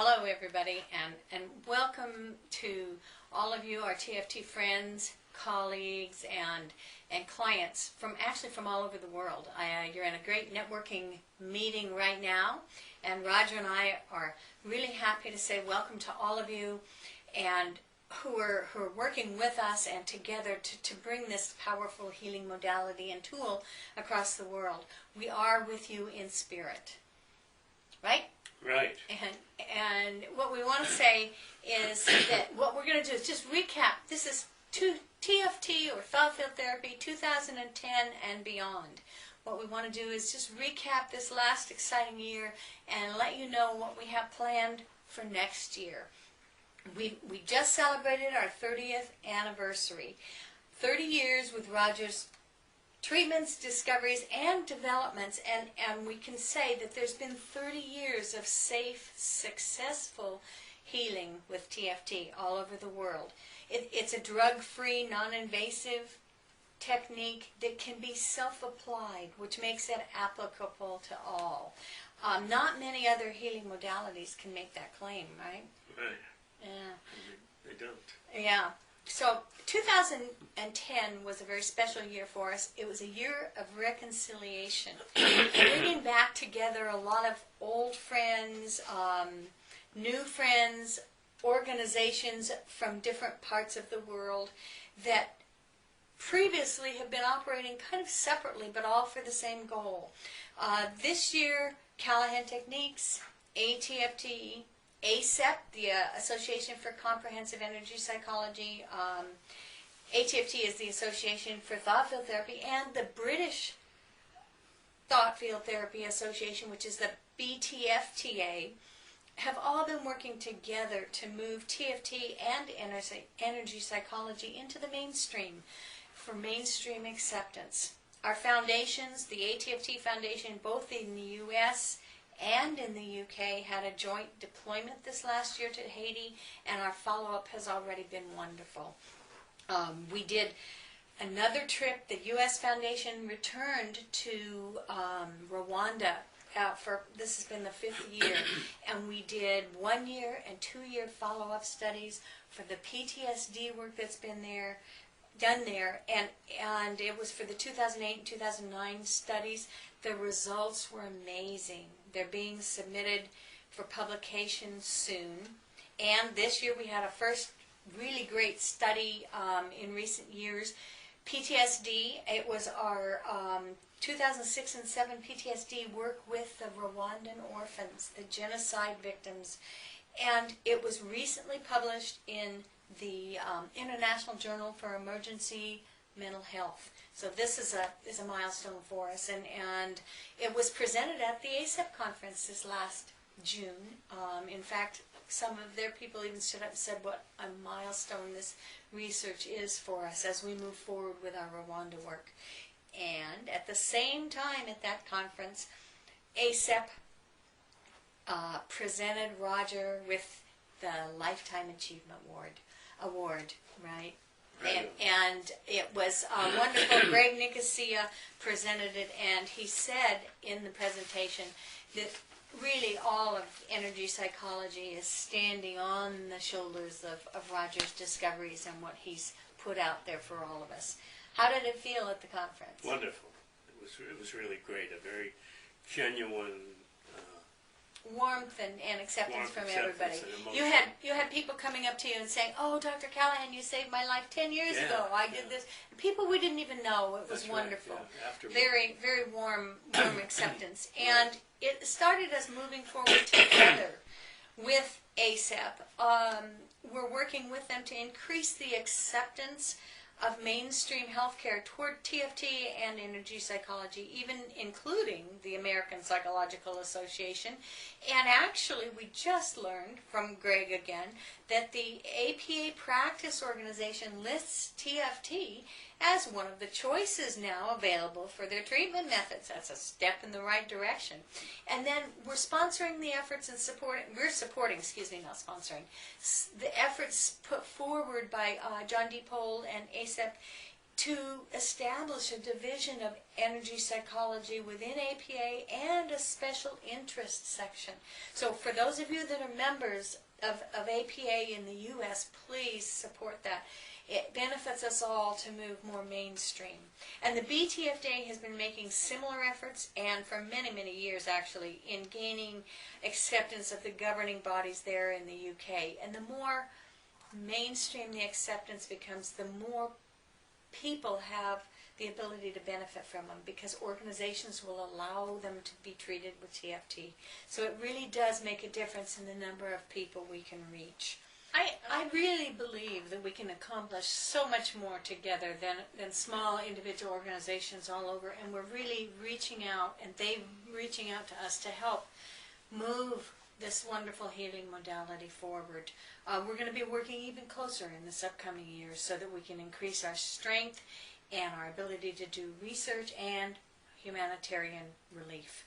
Hello everybody, and welcome to all of you, our TFT friends, colleagues, and clients from all over the world. You're in a great networking meeting right now, and Roger and I are really happy to say welcome to all of you and who are working with us and together to bring this powerful healing modality and tool across the world. We are with you in spirit, right? Right. And what we want to say is that what we're going to do is just recap. This is TFT or thought field therapy 2010 and beyond. What we want to do is just recap this last exciting year and let you know what we have planned for next year. We just celebrated our 30th anniversary. 30 years with Roger's treatments, discoveries, and developments, and we can say that there's been 30 years of safe, successful healing with TFT all over the world. It's a drug-free, non-invasive technique that can be self-applied, which makes it applicable to all. Not many other healing modalities can make that claim, right? Right. Yeah. They don't. Yeah. So 2010 was a very special year for us. It was a year of reconciliation, bringing back together a lot of old friends, new friends, organizations from different parts of the world that previously have been operating kind of separately, but all for the same goal. This year, Callahan Techniques, ATFT, ASEP, the Association for Comprehensive Energy Psychology, ATFT is the Association for Thought Field Therapy, and the British Thought Field Therapy Association, which is the BTFTA, have all been working together to move TFT and energy psychology into the mainstream for mainstream acceptance. Our foundations, the ATFT Foundation, both in the U.S. and in the UK, had a joint deployment this last year to Haiti, and our follow-up has already been wonderful. We did another trip. The U.S. Foundation returned to Rwanda this has been the 5th year, and we did 1-year and 2-year follow-up studies for the PTSD work that's been done there, and it was for the 2008 and 2009 studies. The results were amazing. They're being submitted for publication soon. And this year we had a first really great study in recent years. PTSD, it was our 2006 and 7 PTSD work with the Rwandan orphans, the genocide victims. And it was recently published in the International Journal for Emergency Mental Health. So this is a milestone for us, and it was presented at the ASEP conference this last June. In fact, some of their people even stood up and said what a milestone this research is for us as we move forward with our Rwanda work. And at the same time at that conference, ASEP presented Roger with the Lifetime Achievement Award, right? And it was wonderful. Greg Nicosia presented it, and he said in the presentation that really all of energy psychology is standing on the shoulders of Roger's discoveries and what he's put out there for all of us. How did it feel at the conference? Wonderful. It was really great. A very genuine warmth and acceptance from everybody. You had people coming up to you and saying, "Oh, Dr. Callahan, you saved my life 10 years ago. I did this." People we didn't even know. It was wonderful. Right, very, very warm acceptance. And it started us moving forward together with ASEP. We're working with them to increase the acceptance of mainstream healthcare toward TFT and energy psychology, even including the American Psychological Association. And actually, we just learned from Greg again that the APA Practice Organization lists TFT as one of the choices now available for their treatment methods. That's a step in the right direction. And then we're sponsoring the efforts and supporting, not sponsoring, the efforts put forward by John D. Pohl and ASEP to establish a division of energy psychology within APA and a special interest section. So for those of you that are members of APA in the U.S., please support that. It benefits us all to move more mainstream. And the BTFD has been making similar efforts, and for many, many years actually, in gaining acceptance of the governing bodies there in the UK. And the more mainstream the acceptance becomes, the more people have the ability to benefit from them, because organizations will allow them to be treated with TFT. So it really does make a difference in the number of people we can reach. I really believe that we can accomplish so much more together than small individual organizations all over, and we're really reaching out, and they're reaching out to us to help move this wonderful healing modality forward. We're going to be working even closer in this upcoming year so that we can increase our strength and our ability to do research and humanitarian relief.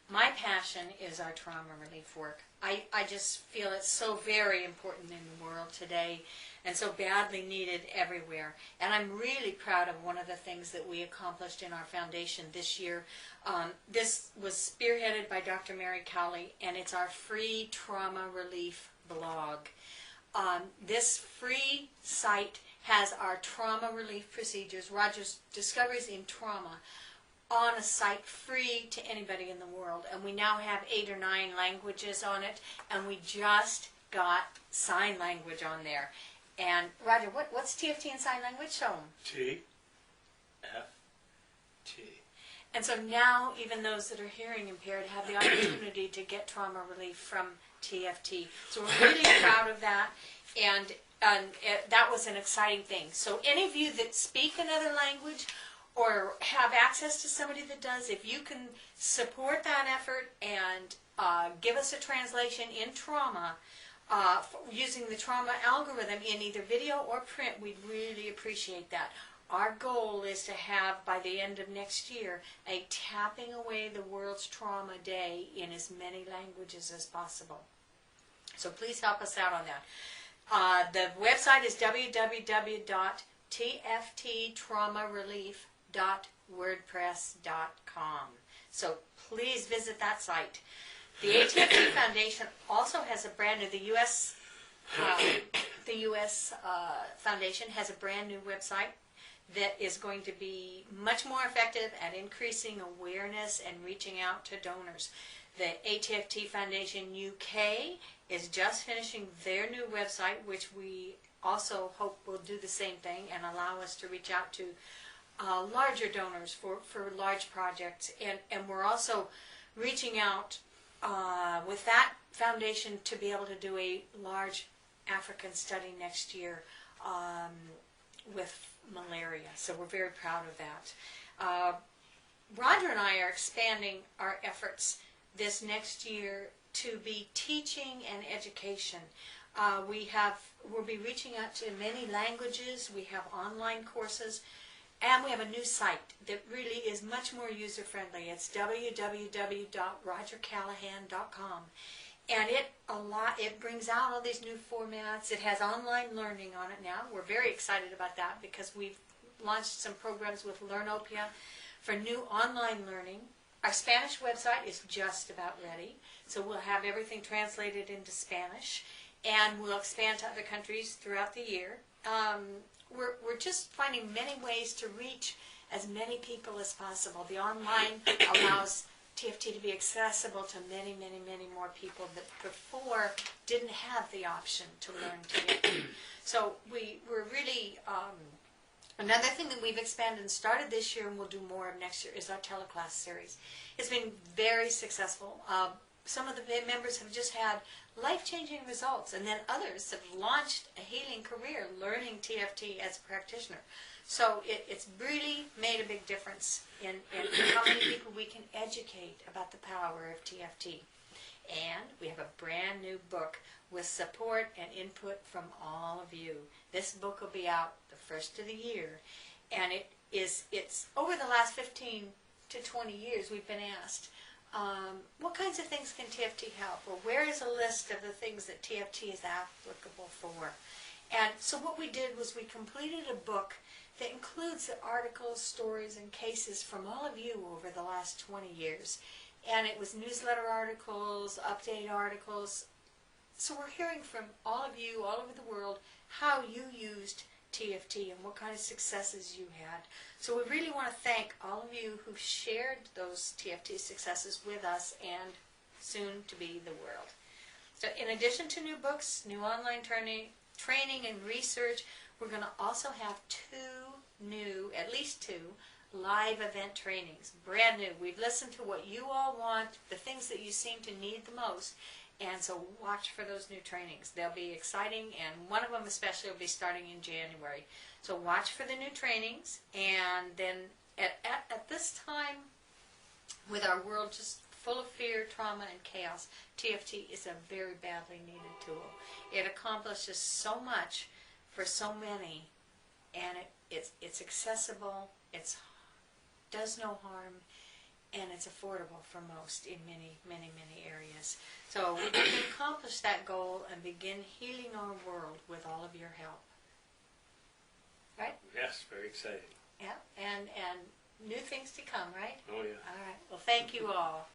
My passion is our trauma relief work. I just feel it's so very important in the world today and so badly needed everywhere. And I'm really proud of one of the things that we accomplished in our foundation this year. This was spearheaded by Dr. Mary Cowley, and it's our free trauma relief blog. This free site has our trauma relief procedures, Roger's Discoveries in Trauma, on a site free to anybody in the world. And we now have 8 or 9 languages on it, and we just got sign language on there. And Roger, what's TFT in sign language? Show them. TFT. And so now even those that are hearing impaired have the opportunity to get trauma relief from TFT. So we're really proud of that, and that was an exciting thing. So any of you that speak another language or have access to somebody that does, if you can support that effort and give us a translation in trauma, using the trauma algorithm in either video or print, we'd really appreciate that. Our goal is to have, by the end of next year, a Tapping Away the World's Trauma Day in as many languages as possible. So please help us out on that. The website is www.tfttraumarelief.wordpress.com. So please visit that site. The ATFT Foundation also has a brand new, the U.S. Foundation has a brand new website that is going to be much more effective at increasing awareness and reaching out to donors. The ATFT Foundation UK is just finishing their new website, which we also hope will do the same thing and allow us to reach out to larger donors for large projects. And we're also reaching out with that foundation to be able to do a large African study next year with malaria. So we're very proud of that. Roger and I are expanding our efforts this next year to be teaching and education. We'll be reaching out to many languages. We have online courses, and we have a new site that really is much more user-friendly. It's www.rogercallahan.com. And it brings out all these new formats. It has online learning on it now. We're very excited about that because we've launched some programs with Learnopia for new online learning. Our Spanish website is just about ready, so we'll have everything translated into Spanish, and we'll expand to other countries throughout the year. We're just finding many ways to reach as many people as possible. The online allows TFT to be accessible to many, many, many more people that before didn't have the option to learn TFT. So we're really, another thing that we've expanded and started this year and we'll do more of next year is our teleclass series. It's been very successful. Some of the members have just had life-changing results, and then others have launched a healing career learning TFT as a practitioner. So it's really made a big difference in how many people we can educate about the power of TFT. And we have a brand new book with support and input from all of you. This book will be out the first of the year, and it's over the last 15 to 20 years we've been asked, what kinds of things can TFT help? Or where is a list of the things that TFT is applicable for? And so what we did was we completed a book that includes the articles, stories, and cases from all of you over the last 20 years. And it was newsletter articles, update articles. So we're hearing from all of you all over the world how you used TFT and what kind of successes you had. So we really want to thank all of you who shared those TFT successes with us and soon to be the world. So in addition to new books, new online training and research, we're going to also have at least two, live event trainings. Brand new. We've listened to what you all want, the things that you seem to need the most. And so watch for those new trainings. They'll be exciting, and one of them especially will be starting in January. So watch for the new trainings, and then at this time, with our world just full of fear, trauma, and chaos, TFT is a very badly needed tool. It accomplishes so much for so many, and it's accessible, it does no harm, and it's affordable for most in many, many, many areas. So we can accomplish that goal and begin healing our world with all of your help. Right? Yes, very exciting. Yeah, and new things to come, right? Oh, yeah. All right. Well, thank you all.